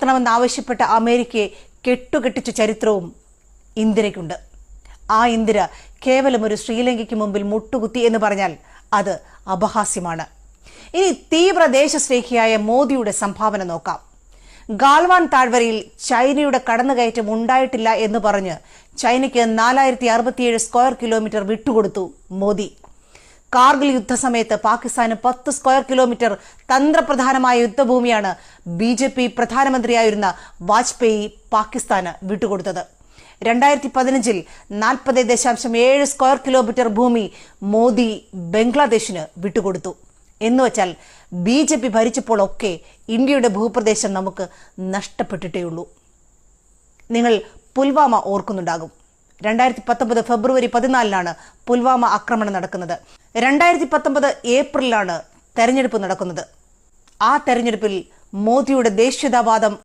നടക്കണമെന്നാവശ്യപ്പെട്ട അമേരിക്കയെ കെട്ടുകെട്ടിച്ച ചരിത്രവും ഇന്ദിരയ്ക്കുണ്ട്. ആ ഇന്ദിര കേവലം ഒരു ശ്രീലങ്കയ്ക്ക് മുമ്പിൽ മുട്ടുകുത്തി എന്ന് പറഞ്ഞാൽ അത് അപഹാസ്യമാണ്. ഇനി തീവ്ര ദേശസ്നേഹിയായ മോദിയുടെ സംഭാവന നോക്കാം. ഗാൽവാൻ താഴ്വരയിൽ ചൈനയുടെ കടന്നുകയറ്റം ഉണ്ടായിട്ടില്ല എന്ന് പറഞ്ഞ് ചൈനയ്ക്ക് 4067 സ്ക്വയർ കിലോമീറ്റർ വിട്ടുകൊടുത്തു മോദി. കാർഗിൽ യുദ്ധസമയത്ത് പാകിസ്ഥാന് 10 സ്ക്വയർ കിലോമീറ്റർ തന്ത്രപ്രധാനമായ യുദ്ധഭൂമിയാണ് BJP പ്രധാനമന്ത്രിയായിരുന്ന വാജ്പേയി പാകിസ്ഥാന് വിട്ടുകൊടുത്തത്. 2015 40.7 സ്ക്വയർ കിലോമീറ്റർ ഭൂമി മോദി ബംഗ്ലാദേശിന് വിട്ടുകൊടുത്തു. എന്നുവച്ചാൽ BJP ഭരിച്ചപ്പോഴൊക്കെ ഇന്ത്യയുടെ ഭൂപ്രദേശം നമുക്ക് നഷ്ടപ്പെട്ടിട്ടേയുള്ളൂ. നിങ്ങൾ പുൽവാമ ഓർക്കുന്നുണ്ടാകും. 2019 ഫെബ്രുവരി 14 പുൽവാമ ആക്രമണം നടക്കുന്നത്. 2019 ഏപ്രിലാണ് തെരഞ്ഞെടുപ്പ് നടക്കുന്നത്. ആ തെരഞ്ഞെടുപ്പിൽ മോദിയുടെ ദേശീയതാവാദം